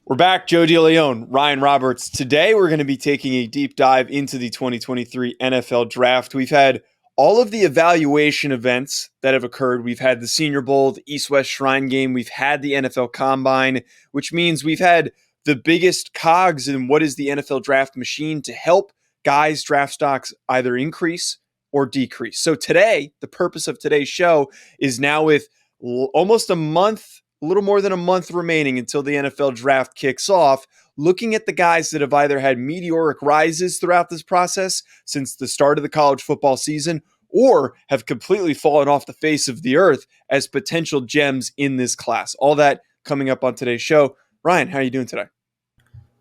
We're back, Joe DeLeone, Ryan Roberts. Today, we're going to be taking a deep dive into the 2023 NFL Draft. We've had all of the evaluation events that have occurred. We've had the Senior Bowl, the East-West Shrine Game. We've had the NFL Combine, which means we've had the biggest cogs in what is the NFL Draft machine to help guys' draft stocks either increase or decrease. So today, the purpose of today's show is now with almost a little more than a month remaining until the NFL Draft kicks off, looking at the guys that have either had meteoric rises throughout this process since the start of the college football season or have completely fallen off the face of the earth as potential gems in this class. All that coming up on today's show. Ryan, how are you doing today?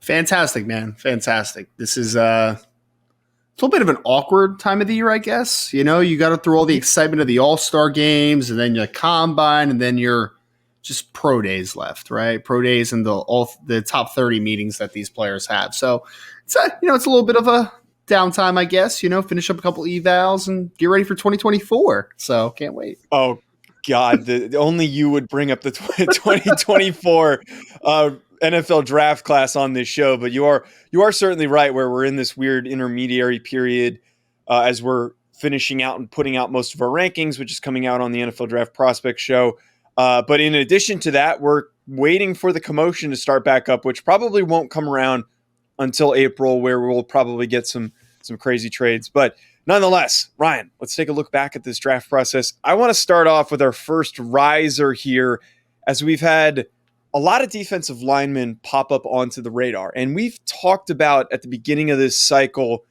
Fantastic, man. Fantastic. This is it's a little bit of an awkward time of the year, I guess. You know, you got to through all the excitement of the All-Star games and then your combine and then your just pro days left, right? Pro days and the top 30 meetings that these players have. So it's a little bit of a downtime, I guess, finish up a couple evals and get ready for 2024. So can't wait. Oh God, only you would bring up the 2024 NFL draft class on this show, but you are certainly right where we're in this weird intermediary period as we're finishing out and putting out most of our rankings, which is coming out on the NFL Draft Prospect Show. But in addition to that, we're waiting for the commotion to start back up, which probably won't come around until April, where we'll probably get some crazy trades. But nonetheless, Ryan, let's take a look back at this draft process. I want to start off with our first riser here, as we've had a lot of defensive linemen pop up onto the radar. And we've talked about at the beginning of this cycle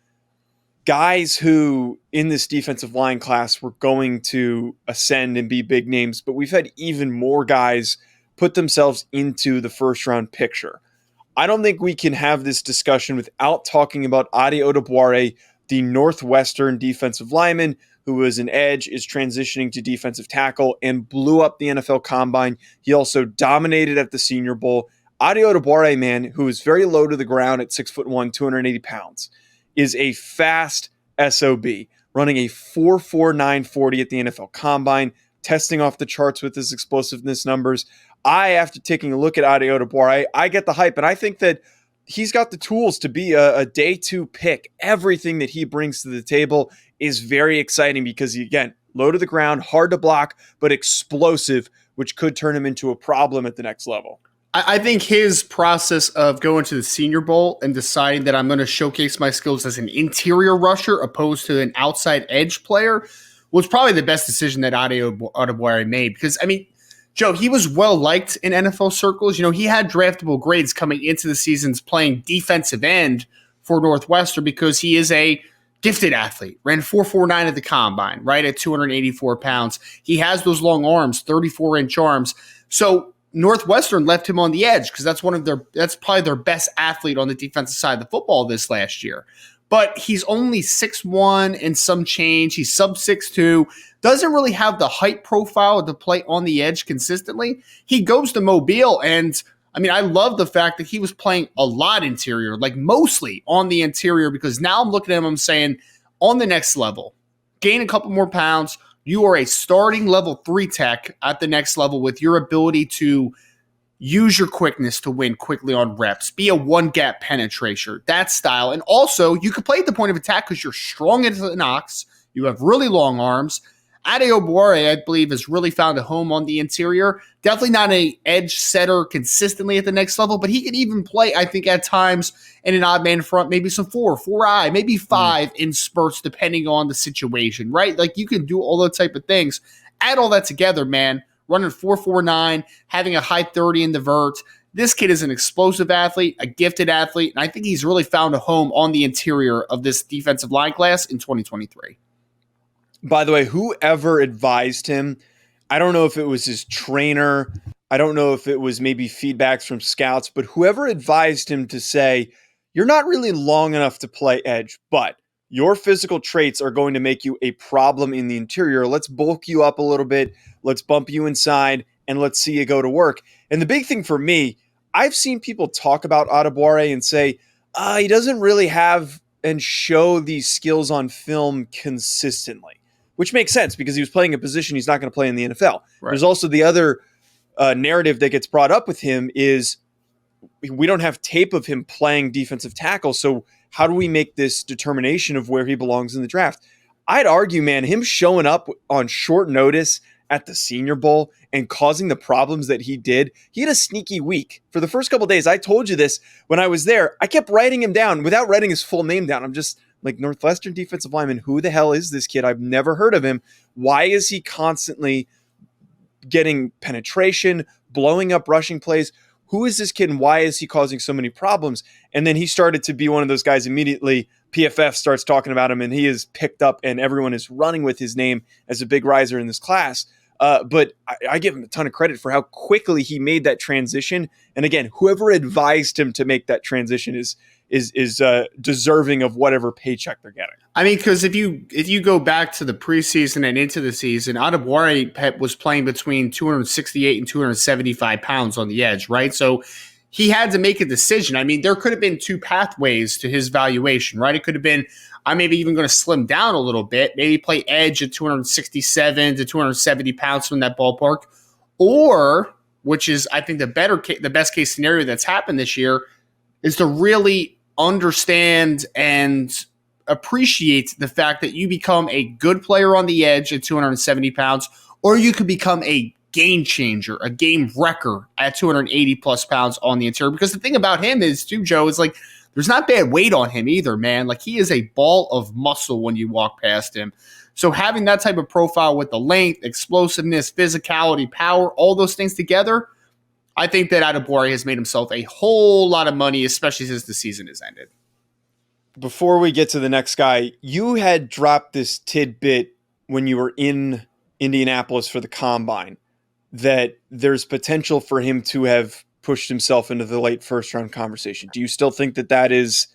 guys who in this defensive line class were going to ascend and be big names, but we've had even more guys put themselves into the first round picture. I don't think we can have this discussion without talking about Adewale Ojomo, the Northwestern defensive lineman who was an edge, is transitioning to defensive tackle and blew up the NFL Combine. He also dominated at the Senior Bowl. Adewale Ojomo, man, who is very low to the ground at 6'1", 280 pounds, is a fast SOB, running a 4.49 40 at the NFL Combine, testing off the charts with his explosiveness numbers. After taking a look at Adewale Ojomo, I get the hype, and I think that he's got the tools to be a day two pick. Everything that he brings to the table is very exciting because he, again, low to the ground, hard to block, but explosive, which could turn him into a problem at the next level. I think his process of going to the Senior Bowl and deciding that I'm going to showcase my skills as an interior rusher opposed to an outside edge player was probably the best decision that Adewale Ojomo made. Because, I mean, Joe, he was well-liked in NFL circles. He had draftable grades coming into the seasons playing defensive end for Northwestern because he is a gifted athlete. Ran 4.49 at the Combine, right, at 284 pounds. He has those long arms, 34-inch arms. So Northwestern left him on the edge because that's probably their best athlete on the defensive side of the football this last year. But he's only 6'1" and some change. He's sub 6'2", doesn't really have the height profile to play on the edge consistently. He goes to Mobile, and I mean, I love the fact that he was playing a lot interior, like mostly on the interior, because now I'm looking at him, I'm saying, on the next level, gain a couple more pounds. You are a starting level 3 tech at the next level with your ability to use your quickness to win quickly on reps, be a one-gap penetrator, that style. And also, you can play at the point of attack because you're strong into the knocks. You have really long arms. Adewale Ojomo, I believe, has really found a home on the interior. Definitely not an edge setter consistently at the next level, but he can even play, I think, at times in an odd man front, maybe some 4-eye, maybe 5 in spurts, depending on the situation, right? Like, you can do all those type of things. Add all that together, man. Running 4.49, having a high 30 in the vert. This kid is an explosive athlete, a gifted athlete, and I think he's really found a home on the interior of this defensive line class in 2023. By the way, whoever advised him, I don't know if it was his trainer, I don't know if it was maybe feedbacks from scouts, but whoever advised him to say, you're not really long enough to play edge, but your physical traits are going to make you a problem in the interior. Let's bulk you up a little bit. Let's bump you inside, and let's see you go to work. And the big thing for me, I've seen people talk about Adewale and say, he doesn't really have and show these skills on film consistently, which makes sense because he was playing a position he's not going to play in the NFL. Right. There's also the other narrative that gets brought up with him is we don't have tape of him playing defensive tackle. So how do we make this determination of where he belongs in the draft? I'd argue, man, him showing up on short notice at the Senior Bowl and causing the problems that he did, he had a sneaky week. For the first couple of days, I told you this when I was there, I kept writing him down without writing his full name down. I'm just like, Northwestern defensive lineman, who the hell is this kid? I've never heard of him. Why is he constantly getting penetration, blowing up rushing plays? Who is this kid and why is he causing so many problems? And then he started to be one of those guys immediately. PFF starts talking about him and he is picked up and everyone is running with his name as a big riser in this class. But I give him a ton of credit for how quickly he made that transition. And again, whoever advised him to make that transition is deserving of whatever paycheck they're getting. I mean, because if you go back to the preseason and into the season, Adewale was playing between 268 and 275 pounds on the edge, right? So he had to make a decision. I mean, there could have been two pathways to his valuation, right? It could have been, I'm maybe even going to slim down a little bit, maybe play edge at 267 to 270 pounds from that ballpark, or, which is, I think, the best case scenario that's happened this year, is to really understand and appreciate the fact that you become a good player on the edge at 270 pounds, or you could become a game changer, a game wrecker at 280 plus pounds on the interior. Because the thing about him is, too, Joe, is like there's not bad weight on him either, man. Like he is a ball of muscle when you walk past him. So having that type of profile with the length, explosiveness, physicality, power, all those things together, I think that Adewale has made himself a whole lot of money, especially since the season has ended. Before we get to the next guy, you had dropped this tidbit when you were in Indianapolis for the Combine that there's potential for him to have pushed himself into the late first round conversation. Do you still think that is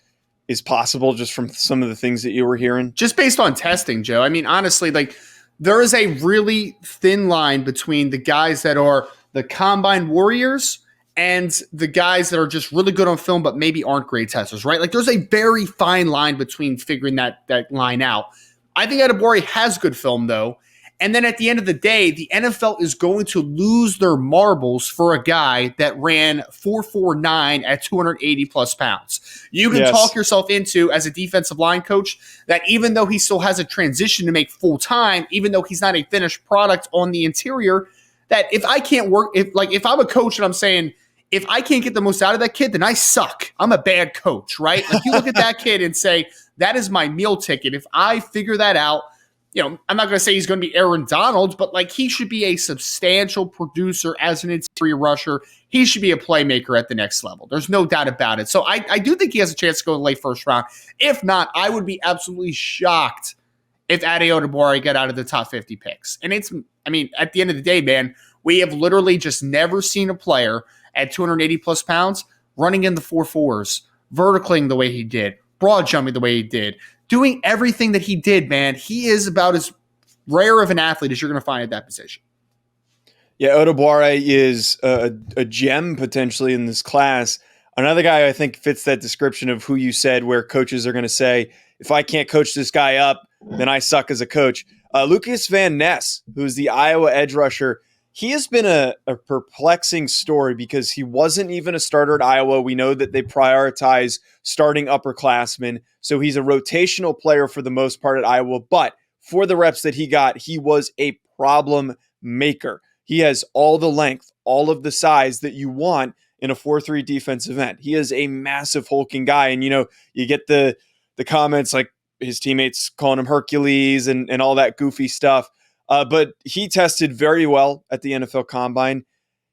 possible just from some of the things that you were hearing? Just based on testing, Joe. I mean, honestly, like there is a really thin line between the guys that are the Combine warriors and the guys that are just really good on film but maybe aren't great testers, right? Like there's a very fine line between figuring that line out. I think Adewale has good film, though. And then at the end of the day, the NFL is going to lose their marbles for a guy that ran 4.49 at 280 plus pounds. You can talk yourself into, as a defensive line coach, that even though he still has a transition to make full time, even though he's not a finished product on the interior, that if I can't work, if I'm a coach and I'm saying, if I can't get the most out of that kid, then I suck. I'm a bad coach, right? Like you look at that kid and say, that is my meal ticket. If I figure that out, you know, I'm not going to say he's going to be Aaron Donald, but like he should be a substantial producer as an interior rusher. He should be a playmaker at the next level. There's no doubt about it. So I do think he has a chance to go in the late first round. If not, I would be absolutely shocked if Adewale got out of the top 50 picks. And at the end of the day, man, we have literally just never seen a player at 280 plus pounds running in the 4.4s, verticaling the way he did, broad jumping the way he did, doing everything that he did, man. He is about as rare of an athlete as you're going to find at that position. Yeah, Adewale is a gem potentially in this class. Another guy I think fits that description of who you said, where coaches are going to say, if I can't coach this guy up, then I suck as a coach. Lucas Van Ness, who's the Iowa edge rusher, he has been a perplexing story because he wasn't even a starter at Iowa. We know that they prioritize starting upperclassmen, so he's a rotational player for the most part at Iowa, but for the reps that he got, he was a problem maker. He has all the length, all of the size that you want in a 4-3 defensive end. He is a massive hulking guy, and you get the comments like his teammates calling him Hercules and all that goofy stuff. But he tested very well at the NFL Combine.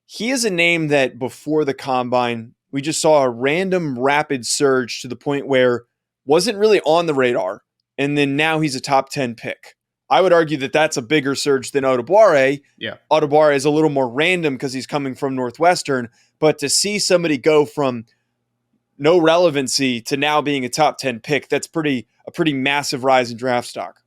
He is a name that before the Combine, we just saw a random rapid surge to the point where wasn't really on the radar. And then now he's a top 10 pick. I would argue that that's a bigger surge than Adewale. Yeah. Adewale is a little more random because he's coming from Northwestern. But to see somebody go from no relevancy to now being a top 10 pick, that's a pretty massive rise in draft stock.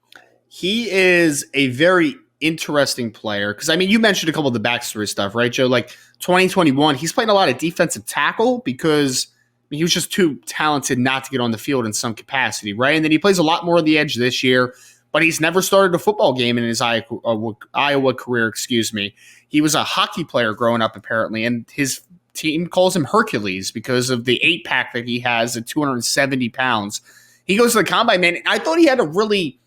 He is a very interesting player because, you mentioned a couple of the backstory stuff, right, Joe? Like 2021, he's playing a lot of defensive tackle because he was just too talented not to get on the field in some capacity, right? And then he plays a lot more on the edge this year, but he's never started a football game in his Iowa career, He was a hockey player growing up, apparently, and his team calls him Hercules because of the 8-pack that he has at 270 pounds. He goes to the combine, man. I thought he had a really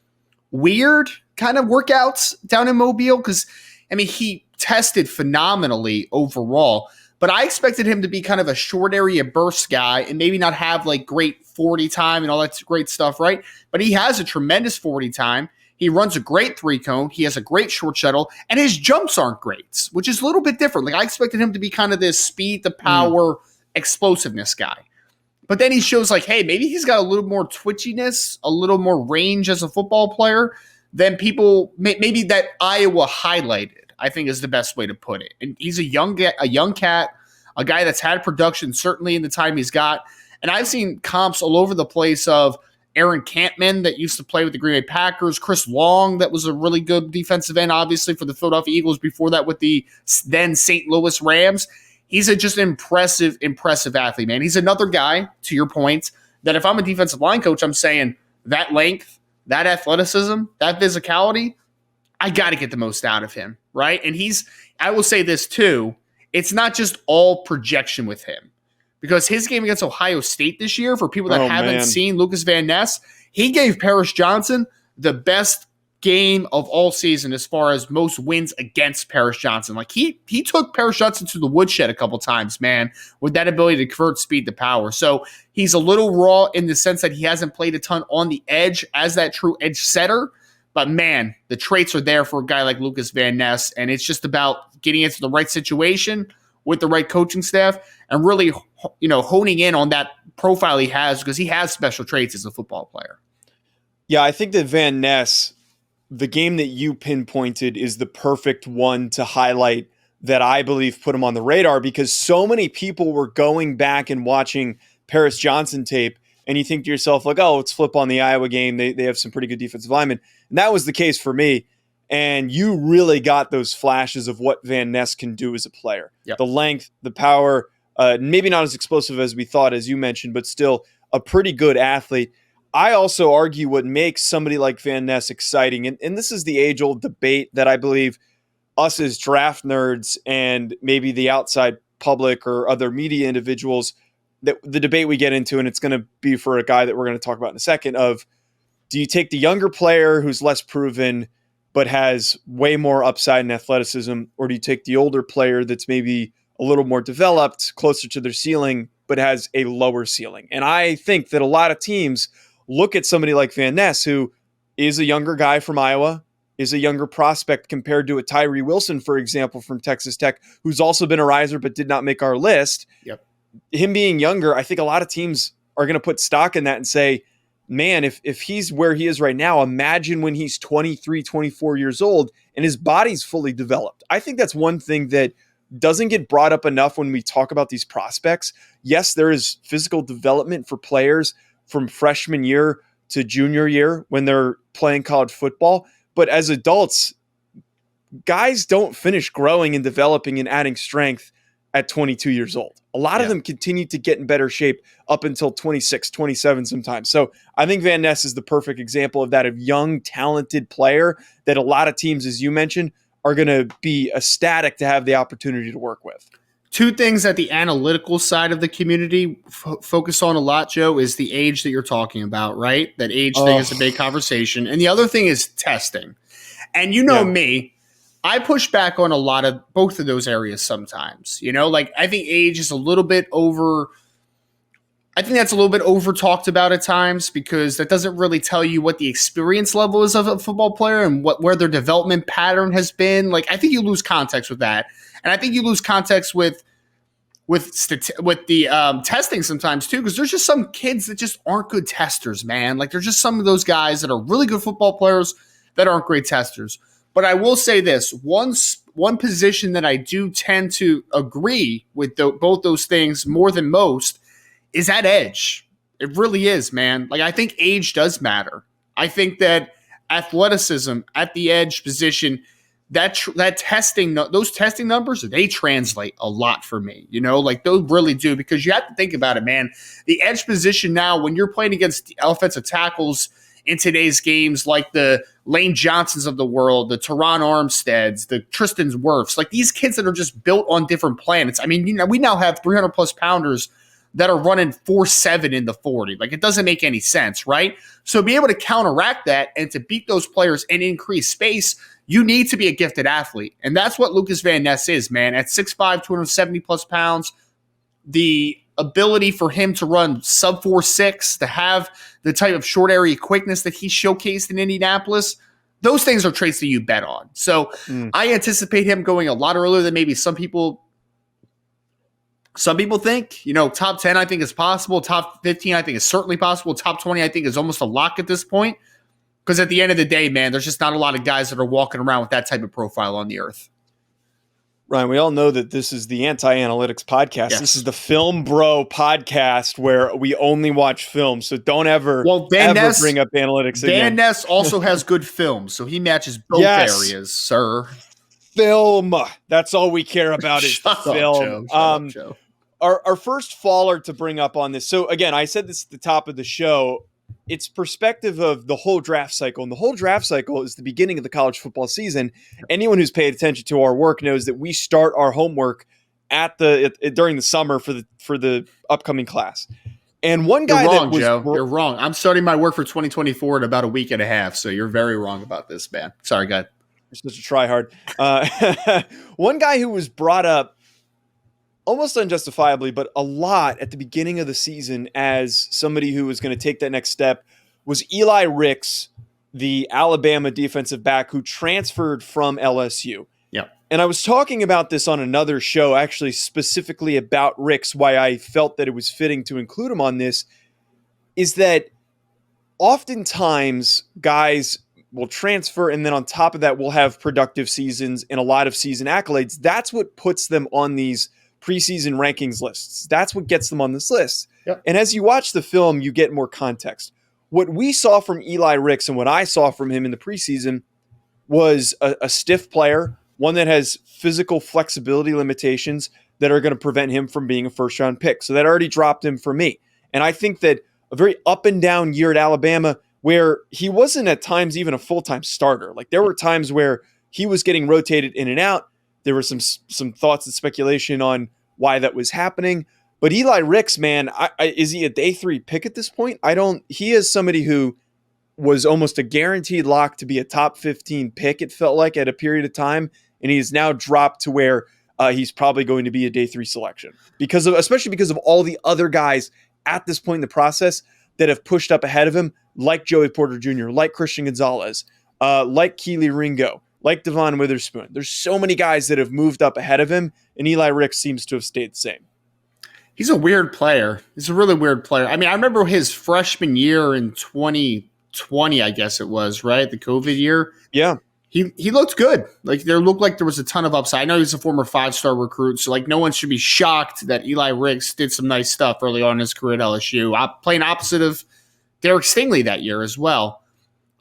weird kind of workouts down in Mobile because, I mean, he tested phenomenally overall, but I expected him to be kind of a short area burst guy and maybe not have like great 40 time and all that great stuff, right? But he has a tremendous 40 time. He runs a great 3-cone. He has a great short shuttle, and his jumps aren't great, which is a little bit different. Like I expected him to be kind of this speed to power explosiveness guy. But then he shows like, hey, maybe he's got a little more twitchiness, a little more range as a football player than people maybe that Iowa highlighted, I think is the best way to put it. And he's a young cat, a guy that's had production certainly in the time he's got. And I've seen comps all over the place of Aaron Campman that used to play with the Green Bay Packers, Chris Long that was a really good defensive end, obviously, for the Philadelphia Eagles, before that with the then St. Louis Rams. He's just an impressive athlete, man. He's another guy, to your point, that if I'm a defensive line coach, I'm saying that length, that athleticism, that physicality, I got to get the most out of him, right? And I will say this too, it's not just all projection with him. Because his game against Ohio State this year, for people that haven't seen Lucas Van Ness, he gave Paris Johnson the best game of all season as far as most wins against Paris Johnson. Like he took Paris Johnson to the woodshed a couple times, man, with that ability to convert speed to power. So he's a little raw in the sense that he hasn't played a ton on the edge as that true edge setter. But man, the traits are there for a guy like Lucas Van Ness, and it's just about getting into the right situation with the right coaching staff and really, honing in on that profile he has, because he has special traits as a football player. Yeah, I think that Van Ness, the game that you pinpointed, is the perfect one to highlight that I believe put him on the radar, because so many people were going back and watching Paris Johnson tape, and you think to yourself, like, oh, let's flip on the Iowa game. They have some pretty good defensive linemen. And that was the case for me. And you really got those flashes of what Van Ness can do as a player. Yep. The length, the power, maybe not as explosive as we thought, as you mentioned, but still a pretty good athlete. I also argue what makes somebody like Van Ness exciting, and this is the age-old debate that I believe us as draft nerds and maybe the outside public or other media individuals, that the debate we get into, and it's going to be for a guy that we're going to talk about in a second, of do you take the younger player who's less proven but has way more upside and athleticism, or do you take the older player that's maybe a little more developed, closer to their ceiling, but has a lower ceiling? And I think that a lot of teams look at somebody like Van Ness, who is a younger guy from Iowa, is a younger prospect compared to a Tyree Wilson, for example, from Texas Tech, who's also been a riser but did not make our list. Yep. Him being younger, I think a lot of teams are going to put stock in that and say, man, if he's where he is right now, imagine when he's 23, 24 years old and his body's fully developed. I think that's one thing that doesn't get brought up enough when we talk about these prospects. Yes, there is physical development for players from freshman year to junior year when they're playing college football. But as adults, guys don't finish growing and developing and adding strength at 22 years old. A lot of them continue to get in better shape up until 26, 27 sometimes. So I think Van Ness is the perfect example of that, of young, talented player that a lot of teams, as you mentioned, are going to be ecstatic to have the opportunity to work with. Two things that the analytical side of the community focus on a lot, Joe, is the age that you're talking about, right? That age thing is a big conversation. And the other thing is testing. And me, I push back on a lot of both of those areas sometimes. I think age is a little bit over. I think that's a little bit over talked about at times, because that doesn't really tell you what the experience level is of a football player and where their development pattern has been. Like, I think you lose context with that. And I think you lose context with the testing sometimes too, because there's just some kids that just aren't good testers, man. Like, there's just some of those guys that are really good football players that aren't great testers. But I will say this, one position that I do tend to agree with both those things more than most is at edge. It really is, man. Like, I think age does matter. I think that athleticism at the edge position, that testing, those testing numbers, they translate a lot for me. Those really do, because you have to think about it, man. The edge position now, when you're playing against the offensive tackles in today's games, like the Lane Johnsons of the world, the Teron Armsteads, the Tristan Wirfs, like these kids that are just built on different planets. I mean, we now have 300 plus pounders that are running 4.7 in the 40. Like, it doesn't make any sense, right? So be able to counteract that and to beat those players and increase space, you need to be a gifted athlete. And that's what Lucas Van Ness is, man. At 6'5", 270 plus pounds, the ability for him to run sub 4.6, to have the type of short area quickness that he showcased in Indianapolis, those things are traits that you bet on. So I anticipate him going a lot earlier than maybe some people think. Top 10 I think is possible. Top 15 I think is certainly possible. Top 20 I think is almost a lock at this point. Because at the end of the day, man, there's just not a lot of guys that are walking around with that type of profile on the earth. Ryan, we all know that this is the Anti-Analytics podcast. Yes. This is the Film Bro podcast where we only watch film. So don't ever bring up analytics again. Van Ness also has good film, so he matches both areas, sir. Film. That's all we care about is film. Joe. Our first faller to bring up on this. So again, I said this at the top of the show. It's perspective of the whole draft cycle. And the whole draft cycle is the beginning of the college football season. Anyone who's paid attention to our work knows that we start our homework during the summer for the upcoming class. And one guy You're wrong. I'm starting my work for 2024 in about a week and a half. So you're very wrong about this, man. Sorry, guy. You're such a tryhard. One guy who was brought up almost unjustifiably, but a lot at the beginning of the season as somebody who was going to take that next step was Eli Rix, the Alabama defensive back who transferred from LSU. Yeah. And I was talking about this on another show, actually specifically about Rix, why I felt that it was fitting to include him on this, is that oftentimes guys will transfer and then on top of that will have productive seasons and a lot of season accolades. That's what puts them on these preseason rankings lists. That's what gets them on this list. Yep. And as you watch the film, you get more context. What we saw from Eli Rix and what I saw from him in the preseason was a stiff player, one that has physical flexibility limitations that are going to prevent him from being a first-round pick. So that already dropped him for me. And I think that a very up and down year at Alabama where he wasn't at times even a full-time starter. Like there were times where he was getting rotated in and out. There were some thoughts and speculation on why that was happening. But Eli Rix, man, is he a day 3 pick at this point? He is somebody who was almost a guaranteed lock to be a top 15 pick, it felt like, at a period of time. And he's now dropped to where he's probably going to be a day 3 selection. Especially because of all the other guys at this point in the process that have pushed up ahead of him, like Joey Porter Jr., like Christian Gonzalez, like Keely Ringo, like Devon Witherspoon. There's so many guys that have moved up ahead of him, and Eli Rix seems to have stayed the same. He's a weird player. He's a really weird player. I mean, I remember his freshman year in 2020, I guess it was, right? The COVID year. Yeah. He looked good. Like, there looked like there was a ton of upside. I know he's a former 5-star recruit, so, like, no one should be shocked that Eli Rix did some nice stuff early on in his career at LSU. Playing opposite of Derek Stingley that year as well.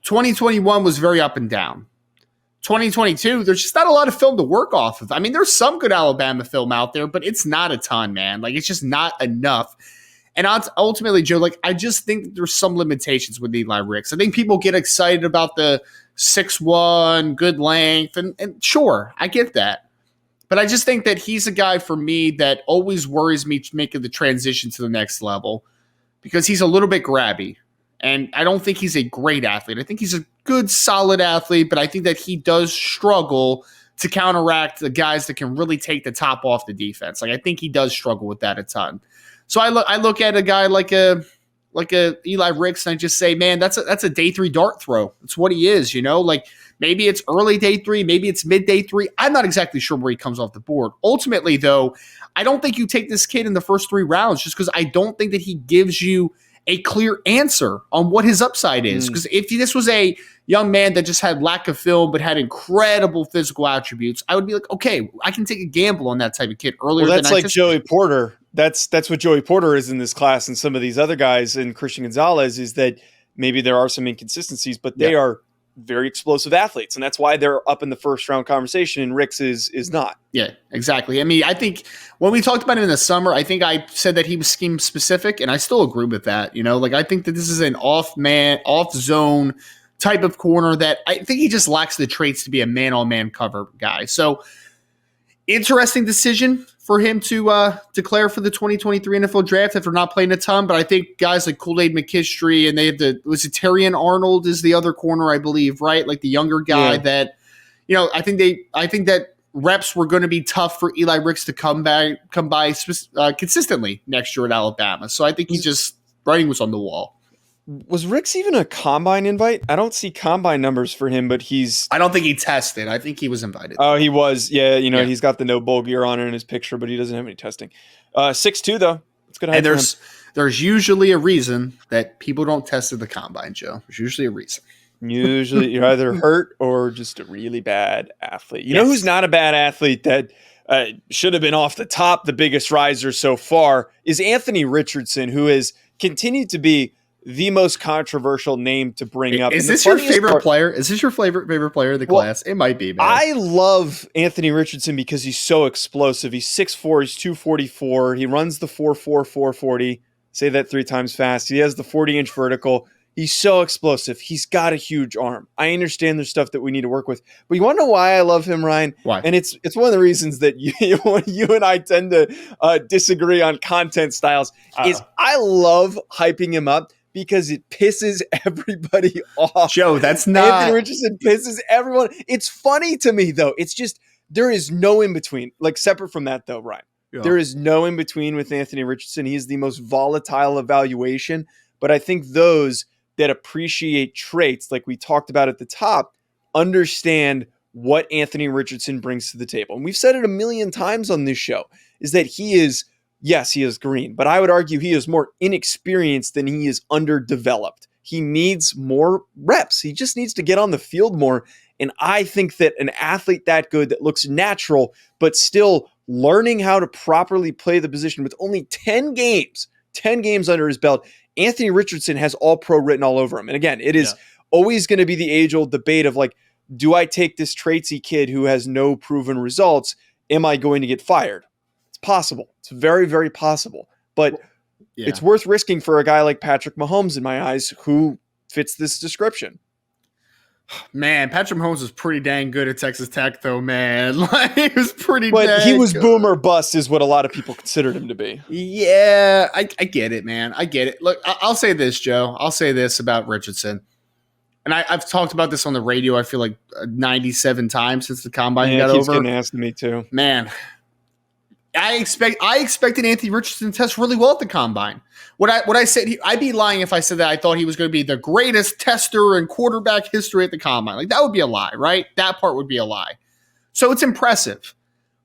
2021 was very up and down. 2022, there's just not a lot of film to work off of. I mean, there's some good Alabama film out there, but it's not a ton, man. Like, it's just not enough. And ultimately, Joe, like, I just think there's some limitations with Eli Rix. I think people get excited about the 6'1", good length, and sure, I get that. But I just think that he's a guy for me that always worries me making the transition to the next level because he's a little bit grabby. And I don't think he's a great athlete. I think he's a good, solid athlete, but I think that he does struggle to counteract the guys that can really take the top off the defense. Like, I think he does struggle with that a ton. So I look at a guy like a Eli Rix and I just say, man, that's a day 3 dart throw. That's what he is, Like, maybe it's early day 3, maybe it's mid day 3. I'm not exactly sure where he comes off the board. Ultimately, though, I don't think you take this kid in the first 3 rounds just because I don't think that he gives you a clear answer on what his upside is. Because if this was a young man that just had lack of film but had incredible physical attributes, I would be like, okay, I can take a gamble on that type of kid earlier. Well, that's like Joey Porter. That's what Joey Porter is in this class, and some of these other guys, and Christian Gonzalez, is that maybe there are some inconsistencies, but they are very explosive athletes, and that's why they're up in the first round conversation, and Rix is not. Yeah, exactly. I mean, I think when we talked about him in the summer, I think I said that he was scheme specific, and I still agree with that. Like I think that this is an off zone type of corner that I think he just lacks the traits to be a man-on-man cover guy. So interesting decision for him to declare for the 2023 NFL draft after not playing a ton. But I think guys like Kool-Aid McKinstry, and they have Terrian Arnold is the other corner, I believe, right? Like the younger guy that, I think that reps were going to be tough for Eli Rix to come by consistently next year at Alabama. So I think writing was on the wall. Was Rix even a combine invite? I don't see combine numbers for him, but I don't think he tested. I think he was invited. Oh, he was. Yeah, he's got the no bowl gear on in his picture, but he doesn't have any testing. 6'2", though. It's good. And there's usually a reason that people don't test at the combine, Joe. There's usually a reason. Usually you're either hurt or just a really bad athlete. You know who's not a bad athlete that should have been off the top, the biggest riser so far, is Anthony Richardson, who has continued to be the most controversial name to bring up. Is this your favorite player? Is this your favorite player of the class? It might be, man. I love Anthony Richardson because he's so explosive. He's 6'4", he's 244. He runs the 4.4, 440. Say that 3 times fast. He has the 40-inch vertical. He's so explosive. He's got a huge arm. I understand there's stuff that we need to work with. But you want to know why I love him, Ryan? Why? And it's one of the reasons that you and I tend to disagree on content styles. Is I love hyping him up because it pisses everybody off. Joe, that's not... Anthony Richardson pisses everyone. It's funny to me, though. It's just, there is no in-between. Like, separate from that, though, Ryan. Yeah. There is no in-between with Anthony Richardson. He is the most volatile evaluation. But I think those that appreciate traits, like we talked about at the top, understand what Anthony Richardson brings to the table. And we've said it a million times on this show, is that he is... Yes, he is green, but I would argue he is more inexperienced than he is underdeveloped. He needs more reps. He just needs to get on the field more. And I think that an athlete that good, that looks natural, but still learning how to properly play the position with only 10 games under his belt, Anthony Richardson has all pro written all over him. And again, it is always going to be the age-old debate of like, do I take this traitsy kid who has no proven results? Am I going to get fired? Possible. It's very, very possible. But it's worth risking for a guy like Patrick Mahomes in my eyes, who fits this description. Man, Patrick Mahomes was pretty dang good at Texas Tech, though, man. Like, he was pretty he was good. Boomer bust is what a lot of people considered him to be. Yeah, I get it, man. I get it. Look, I'll say this, Joe. I'll say this about Richardson. And I've talked about this on the radio, I feel like 97 times since the combine got over. He's getting asked to me, too. Man, I expected Anthony Richardson to test really well at the combine. What I said, I'd be lying if I said that I thought he was going to be the greatest tester in quarterback history at the combine. Like, that would be a lie, right? That part would be a lie. So it's impressive.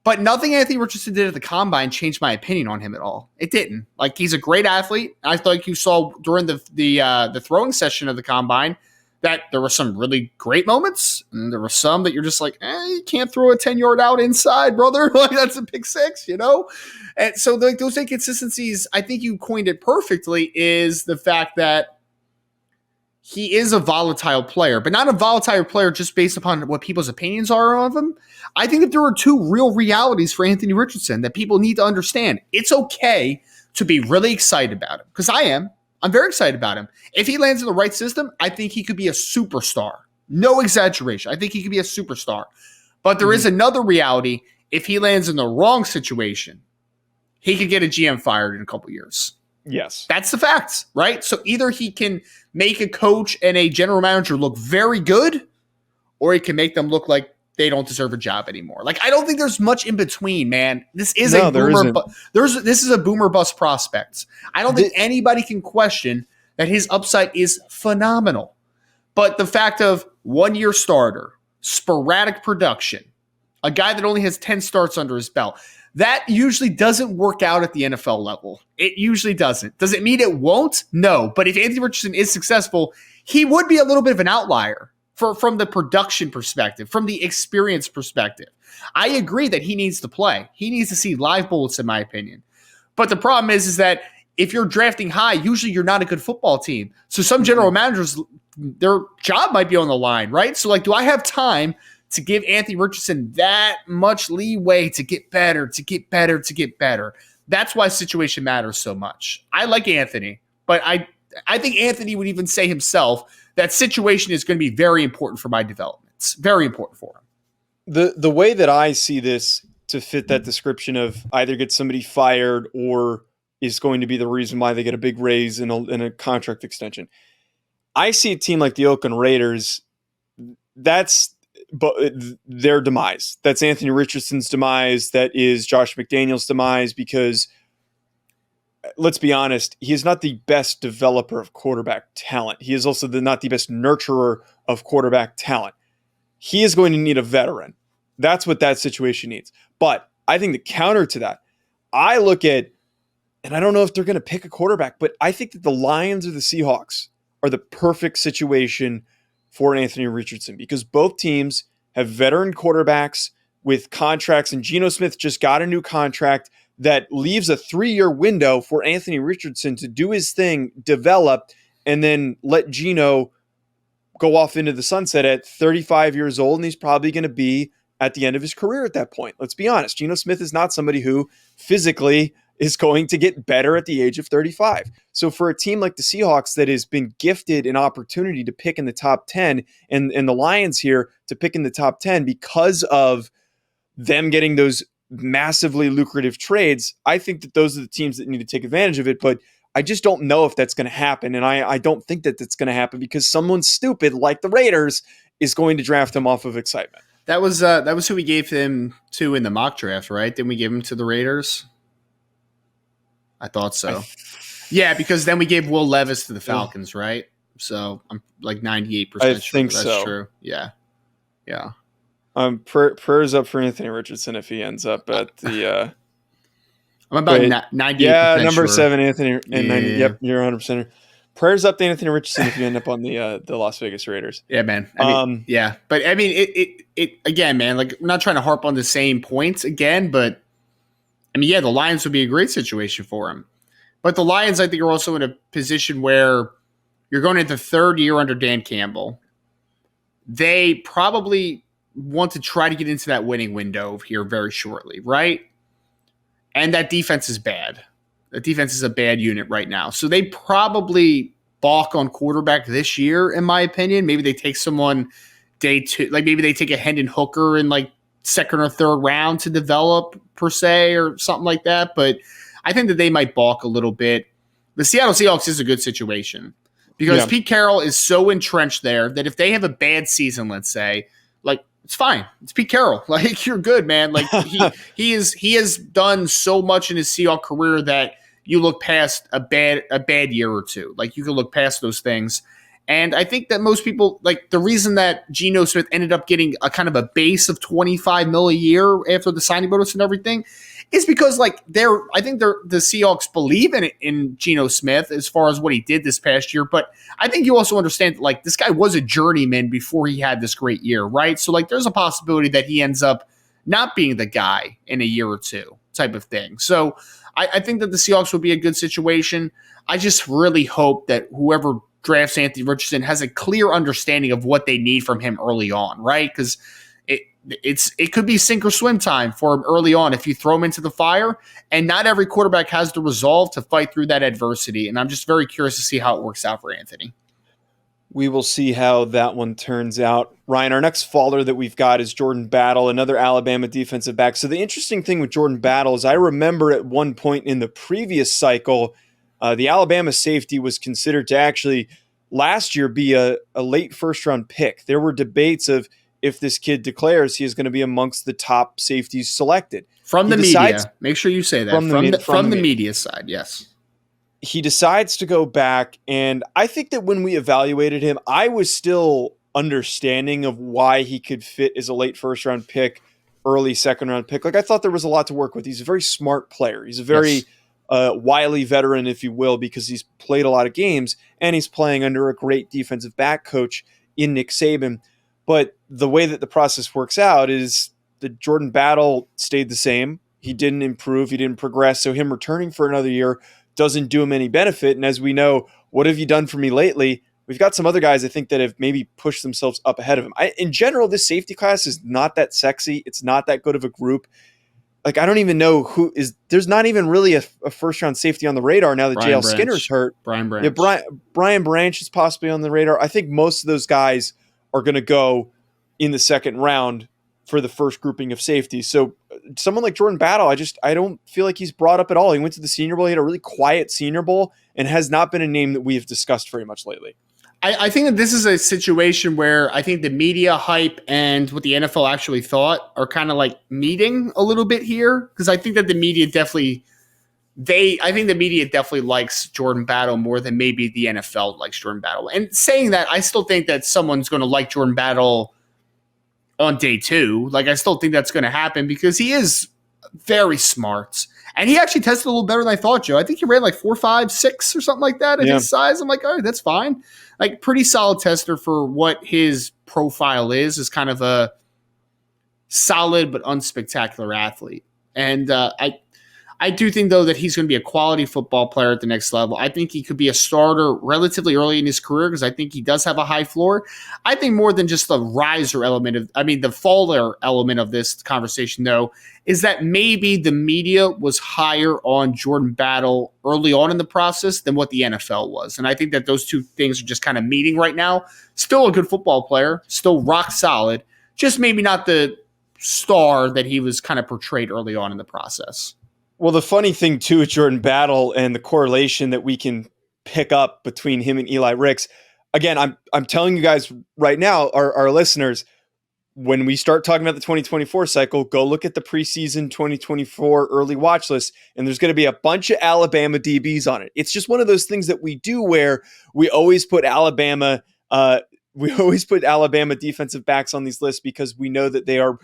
But nothing Anthony Richardson did at the combine changed my opinion on him at all. It didn't. Like, he's a great athlete. I thought like you saw during the throwing session of the combine that there were some really great moments, and there were some that you're just like, you can't throw a 10-yard out inside, brother. Like, that's a pick six, And so like those inconsistencies, I think you coined it perfectly, is the fact that he is a volatile player, but not a volatile player just based upon what people's opinions are of him. I think that there are two real realities for Anthony Richardson that people need to understand. It's okay to be really excited about him, because I am. I'm very excited about him. If he lands in the right system, I think he could be a superstar. No exaggeration. I think he could be a superstar. But there is another reality. If he lands in the wrong situation, he could get a GM fired in a couple years. Yes. That's the facts, right? So either he can make a coach and a general manager look very good, or he can make them look like they don't deserve a job anymore. Like, I don't think there's much in between, man. This is a boomer. This is a boomer bust prospect. I don't think anybody can question that his upside is phenomenal. But the fact of 1-year starter, sporadic production, a guy that only has 10 starts under his belt, that usually doesn't work out at the NFL level. It usually doesn't. Does it mean it won't? No. But if Anthony Richardson is successful, he would be a little bit of an outlier. From the production perspective, from the experience perspective. I agree that he needs to play. He needs to see live bullets, in my opinion. But the problem is that if you're drafting high, usually you're not a good football team. So some general managers, their job might be on the line, right? So like, do I have time to give Anthony Richardson that much leeway to get better, to get better, to get better? That's why situation matters so much. I like Anthony, but I think Anthony would even say himself that situation is going to be very important for my development. It's very important for him. The way that I see this to fit that description of either get somebody fired or is going to be the reason why they get a big raise in a contract extension. I see a team like the Oakland Raiders, that's their demise. That's Anthony Richardson's demise. That is Josh McDaniels' demise, because let's be honest, he is not the best developer of quarterback talent. He is also not the best nurturer of quarterback talent. He is going to need a veteran. That's what that situation needs. But I think the counter to that, I look at, and I don't know if they're going to pick a quarterback, but I think that the Lions or the Seahawks are the perfect situation for Anthony Richardson, because both teams have veteran quarterbacks with contracts, and Geno Smith just got a new contract that leaves a 3-year window for Anthony Richardson to do his thing, develop, and then let Geno go off into the sunset at 35 years old, and he's probably going to be at the end of his career at that point. Let's be honest. Geno Smith is not somebody who physically is going to get better at the age of 35. So for a team like the Seahawks that has been gifted an opportunity to pick in the top 10, and the Lions here to pick in the top 10 because of them getting those massively lucrative trades, I think that those are the teams that need to take advantage of it. But I just don't know if that's going to happen. And I don't think that that's going to happen because someone stupid like the Raiders is going to draft him off of excitement. That was who we gave him to in the mock draft, right? Didn't we give him to the Raiders? I thought so. Yeah, because then we gave Will Levis to the Falcons, right? So I'm like 98% sure think that's so. True. Yeah. Yeah. Prayers up for Anthony Richardson if he ends up at the I'm about 98%. Yeah, number sure. 7, Anthony, and 90. Yep, you're 100%. Prayers up to Anthony Richardson if you end up on the Las Vegas Raiders. Yeah, man. I mean, yeah, but I mean, it again, man. Like, I'm not trying to harp on the same points again, but I mean, yeah, the Lions would be a great situation for him. But the Lions, I think, are also in a position where you're going into the 3rd year under Dan Campbell. They probably want to try to get into that winning window here very shortly, right? And that defense is bad. The defense is a bad unit right now. So they probably balk on quarterback this year, in my opinion. Maybe they take someone day 2, like maybe they take a Hendon Hooker in like 2nd or 3rd round to develop per se or something like that. But I think that they might balk a little bit. The Seattle Seahawks is a good situation because Pete Carroll is so entrenched there that if they have a bad season, let's say, like, it's fine. It's Pete Carroll. Like, you're good, man. Like, he has done so much in his Seahawks career that you look past a bad year or two. Like, you can look past those things. And I think that most people, like, the reason that Geno Smith ended up getting a kind of a base of $25 million a year after the signing bonus and everything is because, like, I think the Seahawks believe in Geno Smith as far as what he did this past year. But I think you also understand that, like, this guy was a journeyman before he had this great year, right? So, like, there's a possibility that he ends up not being the guy in a year or two type of thing. So I think that the Seahawks would be a good situation. I just really hope that whoever drafts Anthony Richardson has a clear understanding of what they need from him early on, right? Because it could be sink or swim time for him early on if you throw him into the fire, and not every quarterback has the resolve to fight through that adversity. And I'm just very curious to see how it works out for Anthony. We will see how that one turns out. Ryan, our next faller that we've got is Jordan Battle, another Alabama defensive back. So the interesting thing with Jordan Battle is I remember at one point in the previous cycle, the Alabama safety was considered to actually last year be a late first-round pick. There were debates of if this kid declares he is going to be amongst the top safeties selected. From the media. Make sure you say that. From the media side, yes. He decides to go back, and I think that when we evaluated him, I was still understanding of why he could fit as a late first-round pick, early second-round pick. Like, I thought there was a lot to work with. He's a very smart player. He's a very wily veteran, if you will, because he's played a lot of games, and he's playing under a great defensive back coach in Nick Saban. But the way that the process works out is the Jordan Battle stayed the same. He didn't improve. He didn't progress. So him returning for another year doesn't do him any benefit. And as we know, what have you done for me lately? We've got some other guys I think that have maybe pushed themselves up ahead of him. In general, this safety class is not that sexy. It's not that good of a group. Like, I don't even know who is. There's not even really a first round safety on the radar now that JL Skinner's hurt. Brian Branch. Yeah, Brian Branch is possibly on the radar. I think most of those guys are going to go in the second round for the first grouping of safeties. So someone like Jordan Battle, I don't feel like he's brought up at all. He went to the Senior Bowl. He had a really quiet Senior Bowl and has not been a name that we have discussed very much lately. I think that this is a situation where I think the media hype and what the NFL actually thought are kind of like meeting a little bit here, because I think that the media definitely likes Jordan Battle more than maybe the NFL likes Jordan Battle. And saying that, I still think that someone's going to like Jordan Battle on day 2. Like, I still think that's going to happen because he is very smart. And he actually tested a little better than I thought, Joe. I think he ran like 4.56 or something like that at his size. I'm like, all right, that's fine. Like, pretty solid tester for what his profile is kind of a solid but unspectacular athlete. And I do think, though, that he's going to be a quality football player at the next level. I think he could be a starter relatively early in his career because I think he does have a high floor. I think more than just the the faller element of this conversation, though, is that maybe the media was higher on Jordan Battle early on in the process than what the NFL was. And I think that those two things are just kind of meeting right now. Still a good football player, still rock solid, just maybe not the star that he was kind of portrayed early on in the process. Well, the funny thing, too, with Jordan Battle and the correlation that we can pick up between him and Eli Rix, again, I'm telling you guys right now, our listeners, when we start talking about the 2024 cycle, go look at the preseason 2024 early watch list, and there's going to be a bunch of Alabama DBs on it. It's just one of those things that we do where we always put Alabama defensive backs on these lists because we know that they are,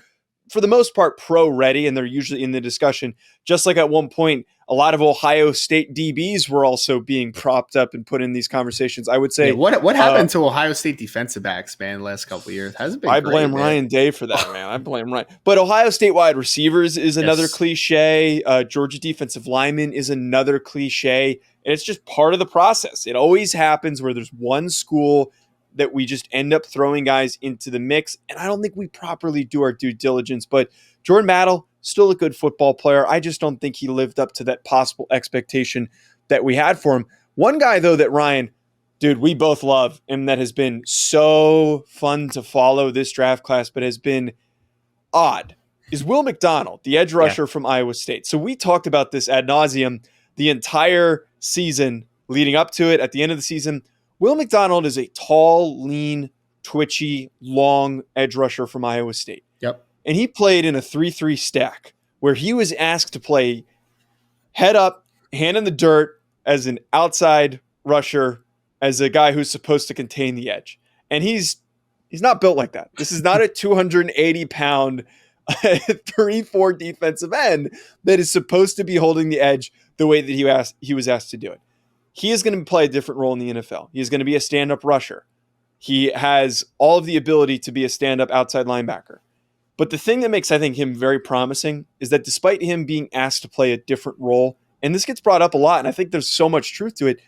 for the most part, pro-ready, and they're usually in the discussion. Just like at one point, a lot of Ohio State DBs were also being propped up and put in these conversations. I would say, what happened to Ohio State defensive backs, man, the last couple of years? Hasn't been. I blame Ryan Day for that, man. I blame Ryan. But Ohio State wide receivers is another cliche. Georgia defensive lineman is another cliche, and it's just part of the process. It always happens where there's one school that we just end up throwing guys into the mix. And I don't think we properly do our due diligence. But Jordan Battle, still a good football player. I just don't think he lived up to that possible expectation that we had for him. One guy, though, that Ryan, dude, we both love, and that has been so fun to follow this draft class, but has been odd, is Will McDonald, the edge rusher from Iowa State. So we talked about this ad nauseum the entire season leading up to it. At the end of the season, Will McDonald is a tall, lean, twitchy, long edge rusher from Iowa State. Yep. And he played in a 3-3 stack where he was asked to play head up, hand in the dirt as an outside rusher, as a guy who's supposed to contain the edge. And he's not built like that. This is not a 280-pound 3-4 defensive end that is supposed to be holding the edge the way that he was asked to do it. He is going to play a different role in the NFL. He is going to be a stand-up rusher. He has all of the ability to be a stand-up outside linebacker. But the thing that makes, I think, him very promising is that despite him being asked to play a different role, and this gets brought up a lot, and I think there's so much truth to it,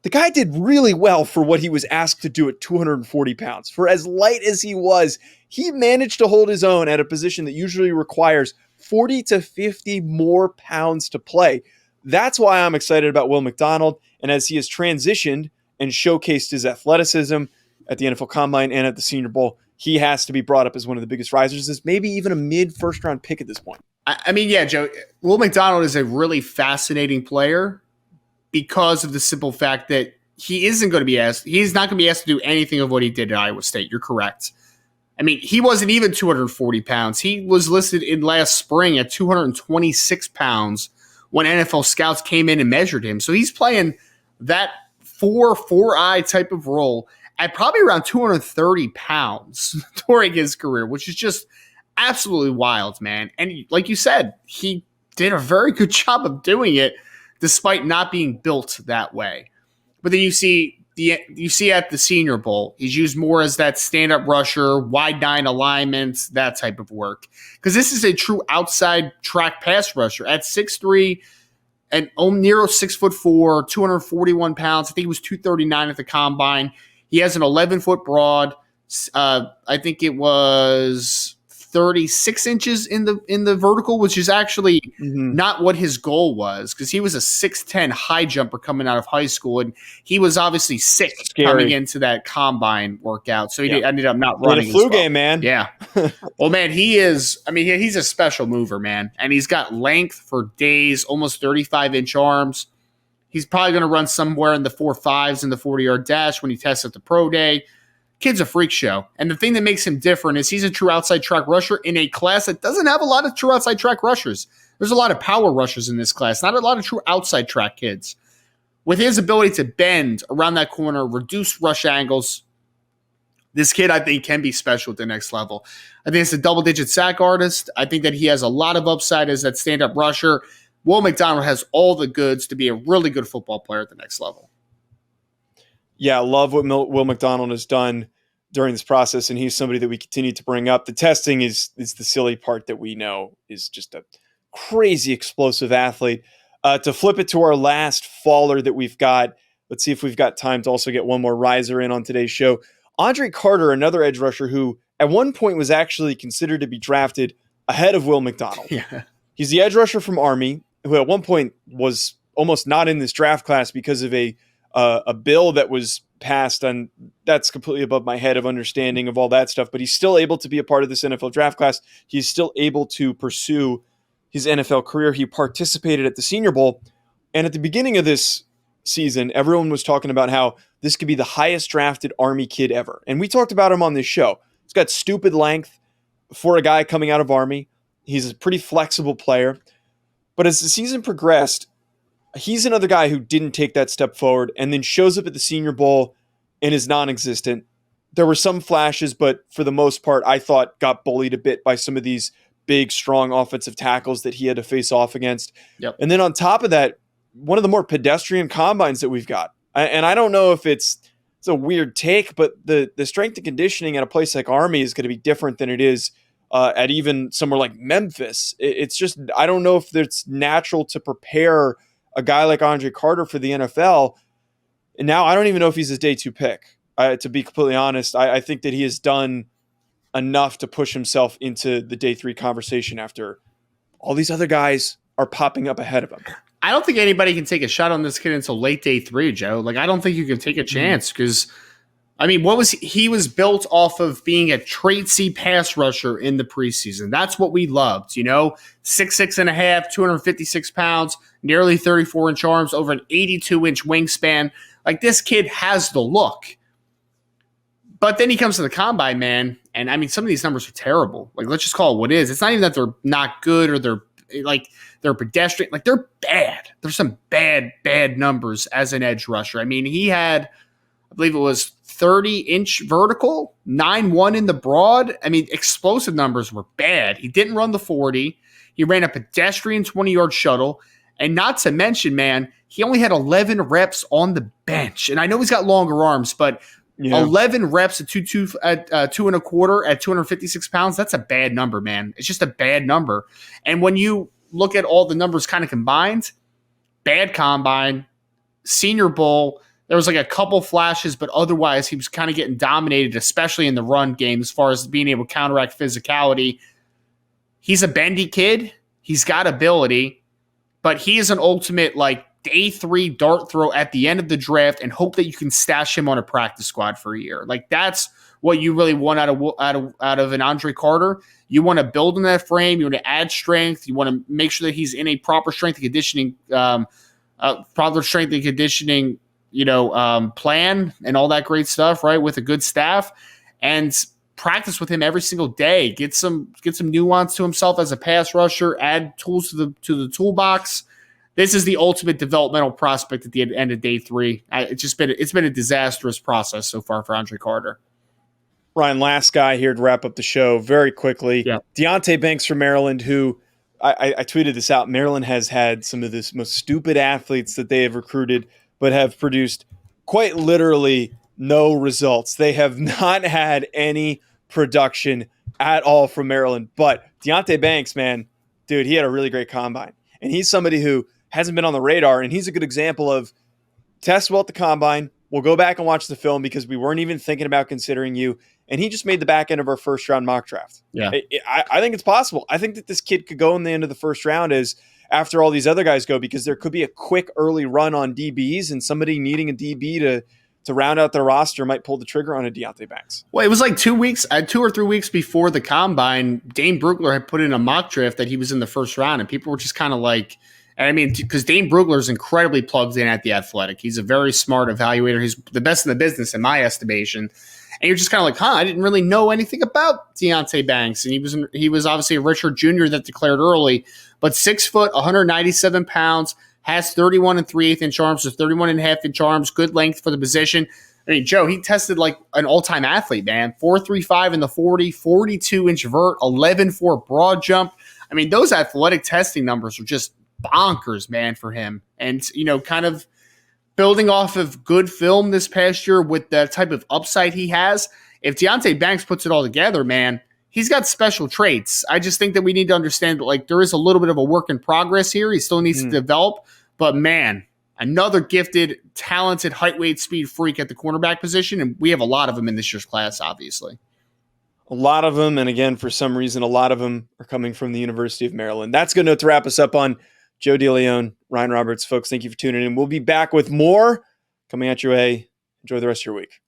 the guy did really well for what he was asked to do at 240 pounds. For as light as he was, he managed to hold his own at a position that usually requires 40 to 50 more pounds to play. That's why I'm excited about Will McDonald. And as he has transitioned and showcased his athleticism at the NFL Combine and at the Senior Bowl, he has to be brought up as one of the biggest risers, as maybe even a mid-first round pick at this point. I mean, yeah, Joe, Will McDonald is a really fascinating player because of the simple fact that he's not going to be asked to do anything of what he did at Iowa State. You're correct. I mean, he wasn't even 240 pounds. He was listed in last spring at 226 pounds when NFL scouts came in and measured him. So he's playing that 4-eye type of role at probably around 230 pounds during his career, which is just absolutely wild, man. And like you said, he did a very good job of doing it despite not being built that way. But then you see at the Senior Bowl, he's used more as that stand-up rusher, wide nine alignments, that type of work. Because this is a true outside track pass rusher. At 6'3", and Nero 6'4", 241 pounds. I think he was 239 at the combine. He has an 11-foot broad. I think it was 36 inches in the vertical, which is actually not what his goal was, because he was a 6'10" high jumper coming out of high school, and he was obviously sick coming into that combine workout, so he ended up not running. A flu game, man. Yeah. Well, man, he's a special mover, man, and he's got length for days, almost 35-inch arms. He's probably going to run somewhere in the 4.5s in the 40-yard dash when he tests at the pro day. Kid's a freak show. And the thing that makes him different is he's a true outside track rusher in a class that doesn't have a lot of true outside track rushers. There's a lot of power rushers in this class, not a lot of true outside track kids. With his ability to bend around that corner, reduce rush angles, this kid, I think, can be special at the next level. I think it's a double-digit sack artist. I think that he has a lot of upside as that stand-up rusher. Will McDonald has all the goods to be a really good football player at the next level. Yeah, I love what Will McDonald has done during this process, and he's somebody that we continue to bring up. The testing is the silly part that we know is just a crazy explosive athlete. To flip it to our last faller that we've got, let's see if we've got time to also get one more riser in on today's show. Andre Carter, another edge rusher who at one point was actually considered to be drafted ahead of Will McDonald. Yeah. He's the edge rusher from Army, who at one point was almost not in this draft class because of a bill that was passed, and that's completely above my head of understanding of all that stuff, but he's still able to be a part of this NFL draft class. He's still able to pursue his NFL career. He participated at the Senior Bowl, and at the beginning of this season, everyone was talking about how this could be the highest drafted Army kid ever, and we talked about him on this show. He's got stupid length for a guy coming out of Army. He's a pretty flexible player, but as the season progressed, he's another guy who didn't take that step forward and then shows up at the Senior Bowl and is non-existent. There were some flashes, but for the most part, I thought got bullied a bit by some of these big, strong offensive tackles that he had to face off against. Yep. And then on top of that, one of the more pedestrian combines that we've got. And I don't know if it's a weird take, but the strength and conditioning at a place like Army is going to be different than it is at even somewhere like Memphis. It's just, I don't know if it's natural to prepare a guy like Andre Carter for the NFL. And now I don't even know if he's a day 2 pick. To be completely honest, I think that he has done enough to push himself into the day 3 conversation after all these other guys are popping up ahead of him. I don't think anybody can take a shot on this kid until late day 3, Joe. Like, I don't think you can take a chance because, I mean, he was built off of being a trait C pass rusher in the preseason. That's what we loved, 6'6.5", 256 pounds, nearly 34-inch arms, over an 82-inch wingspan. Like, this kid has the look. But then he comes to the combine, man, and I mean, some of these numbers are terrible. Like, let's just call it what it is. It's not even that they're not good or they're pedestrian. Like, they're bad. There's some bad numbers as an edge rusher. I mean, he had, I believe it was 30-inch vertical, 9.1 in the broad. I mean, explosive numbers were bad. He didn't run the 40. He ran a pedestrian 20-yard shuttle. And not to mention, man, he only had 11 reps on the bench. And I know he's got longer arms, but 11 reps at 2.25 at 256 pounds, that's a bad number, man. It's just a bad number. And when you look at all the numbers kind of combined, bad combine, Senior Bowl, there was like a couple flashes, but otherwise he was kind of getting dominated, especially in the run game as far as being able to counteract physicality. He's a bendy kid. He's got ability, but he is an ultimate like day 3 dart throw at the end of the draft and hope that you can stash him on a practice squad for a year. Like, that's what you really want out of an Andre Carter. You want to build in that frame. You want to add strength. You want to make sure that he's in a proper strength and conditioning, plan and all that great stuff, right? With a good staff, and practice with him every single day. Get some nuance to himself as a pass rusher. Add tools to the toolbox. This is the ultimate developmental prospect at the end of day 3. It's been a disastrous process so far for Andre Carter. Ryan, last guy here to wrap up the show very quickly. Yeah. Deontay Banks from Maryland, who I tweeted this out. Maryland has had some of the most stupid athletes that they have recruited, but have produced quite literally no results. They have not had any production at all from Maryland. But Deontay Banks, man, dude, he had a really great combine. And he's somebody who hasn't been on the radar. And he's a good example of test well at the combine. We'll go back and watch the film because we weren't even thinking about considering you. And he just made the back end of our first round mock draft. Yeah. I think it's possible. I think that this kid could go in the end of the first round as after all these other guys go, because there could be a quick early run on DBs, and somebody needing a DB to round out their roster might pull the trigger on a Deonte Banks. Well, it was like 2 or 3 weeks before the combine, Dane Brugler had put in a mock draft that he was in the first round, and people were just kind of like, I mean, because Dane Brugler is incredibly plugged in at The Athletic. He's a very smart evaluator. He's the best in the business, in my estimation. And you're just kind of like, I didn't really know anything about Deonte Banks. And he was obviously a Richard Jr. that declared early, but 6 foot, 197 pounds, has 31 and 3/8 inch arms, so 31 and a half inch arms, good length for the position. I mean, Joe, he tested like an all-time athlete, man. 4.35 in the 40, 42-inch vert, 11.4 broad jump. I mean, those athletic testing numbers are just bonkers, man, for him. And, kind of building off of good film this past year with the type of upside he has, if Deonte Banks puts it all together, man, he's got special traits. I just think that we need to understand that, like, there is a little bit of a work in progress here. He still needs to develop. But, man, another gifted, talented height, weight, speed freak at the cornerback position, and we have a lot of them in this year's class, obviously. A lot of them, and again, for some reason, a lot of them are coming from the University of Maryland. That's going to wrap us up on Joe DeLeone, Ryan Roberts. Folks, thank you for tuning in. We'll be back with more coming at your way. Enjoy the rest of your week.